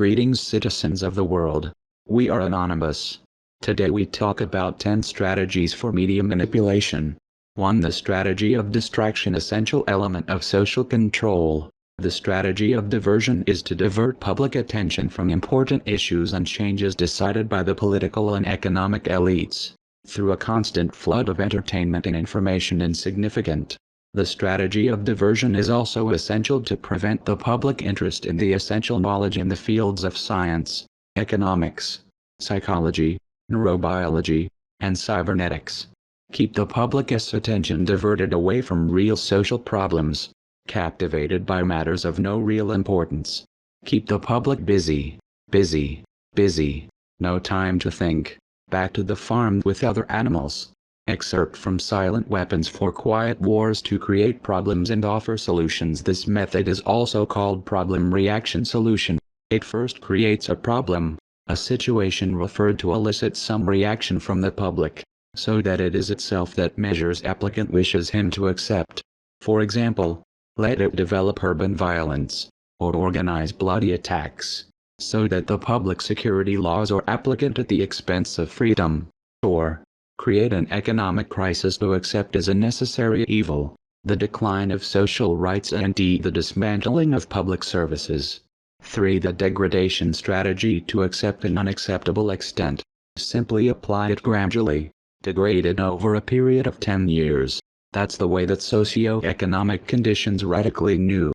Greetings, citizens of the world. We are Anonymous. Today we talk about 10 strategies for media manipulation. 1. The strategy of distraction, essential element of social control. The strategy of diversion is to divert public attention from important issues and changes decided by the political and economic elites, through a constant flood of entertainment and information insignificant. The strategy of diversion is also essential to prevent the public interest in the essential knowledge in the fields of science, economics, psychology, neurobiology, and cybernetics. Keep the public's attention diverted away from real social problems, captivated by matters of no real importance. Keep the public busy, busy, busy, no time to think. Back to the farm with other animals. Excerpt from Silent Weapons for Quiet Wars to create problems and offer solutions. This method is also called problem reaction solution. It first creates a problem, a situation referred to elicits some reaction from the public, so that it is itself that measures applicant wishes him to accept. For example, let it develop urban violence, or organize bloody attacks, so that the public security laws are applicant at the expense of freedom, or create an economic crisis to accept as a necessary evil, the decline of social rights and the dismantling of public services. 3. The degradation strategy, to accept an unacceptable extent. Simply apply it gradually. Degrade it over a period of 10 years. That's the way that socio-economic conditions radically new,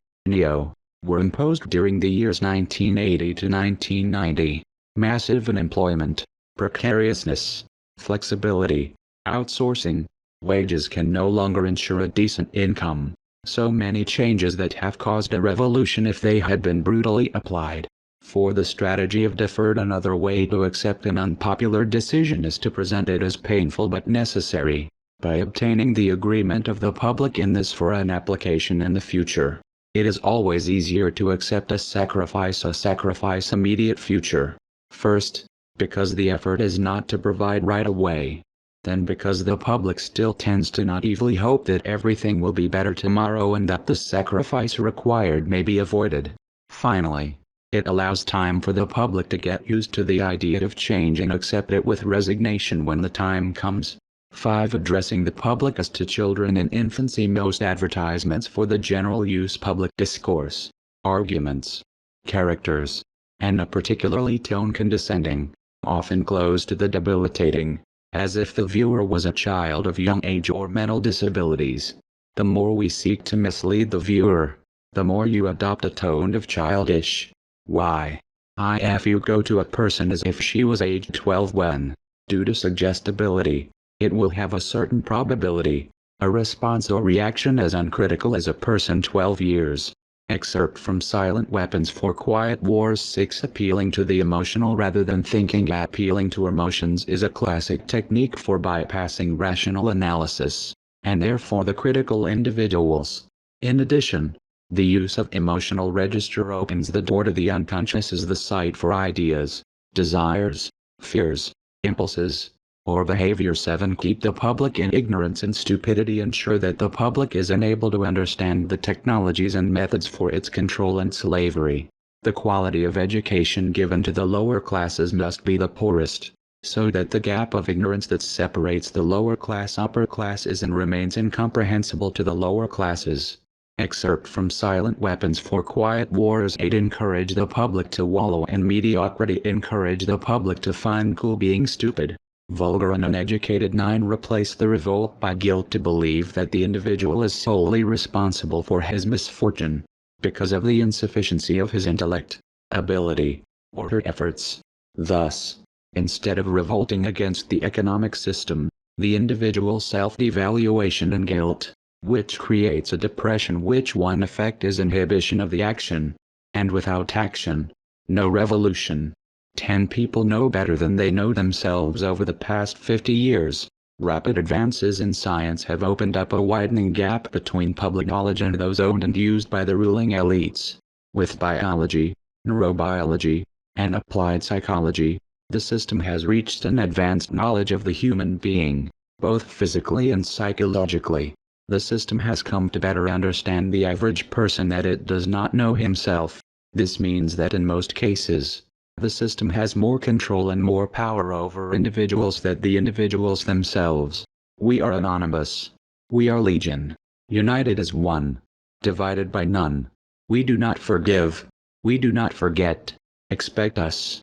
were imposed during the years 1980 to 1990. Massive unemployment, precariousness, flexibility, outsourcing, wages can no longer ensure a decent income. So many changes that have caused a revolution if they had been brutally applied. 4. The strategy of deferred. Another way to accept an unpopular decision is to present it as painful but necessary, by obtaining the agreement of the public in this for an application in the future. It is always easier to accept a sacrifice immediate future. First, because the effort is not to provide right away. Then because the public still tends to naively hope that everything will be better tomorrow and that the sacrifice required may be avoided. Finally, it allows time for the public to get used to the idea of change and accept it with resignation when the time comes. 5. Addressing the public as to children in infancy. Most advertisements for the general use public discourse, arguments, characters, and a particularly tone condescending, often close to the debilitating, as if the viewer was a child of young age or mental disabilities. The more we seek to mislead the viewer, the more you adopt a tone of childish. If you go to a person as if she was age 12 when, due to suggestibility, it will have a certain probability, a response or reaction as uncritical as a person 12 years. Excerpt from Silent Weapons for Quiet Wars. 6. Appealing to the emotional rather than thinking. Appealing to emotions is a classic technique for bypassing rational analysis, and therefore the critical individuals. In addition, the use of emotional register opens the door to the unconscious as the site for ideas, desires, fears, impulses, or behavior. 7. Keep the public in ignorance and stupidity. Ensure that the public is unable to understand the technologies and methods for its control and slavery. The quality of education given to the lower classes must be the poorest, so that the gap of ignorance that separates the lower class upper class is and remains incomprehensible to the lower classes. Excerpt from Silent Weapons for Quiet Wars. 8. Encourage the public to wallow in mediocrity. Encourage the public to find cool being stupid, vulgar and uneducated. 9. Replace the revolt by guilt. To believe that the individual is solely responsible for his misfortune, because of the insufficiency of his intellect, ability, or her efforts. Thus, instead of revolting against the economic system, the individual self-devaluation and guilt, which creates a depression, which one effect is inhibition of the action, and without action, no revolution. 10. People know better than they know themselves. Over the past 50 years, rapid advances in science have opened up a widening gap between public knowledge and those owned and used by the ruling elites. With biology, neurobiology, and applied psychology, the system has reached an advanced knowledge of the human being, both physically and psychologically. The system has come to better understand the average person that it does not know himself. This means that in most cases, the system has more control and more power over individuals than the individuals themselves. We are anonymous. We are legion. United as one. Divided by none. We do not forgive. We do not forget. Expect us.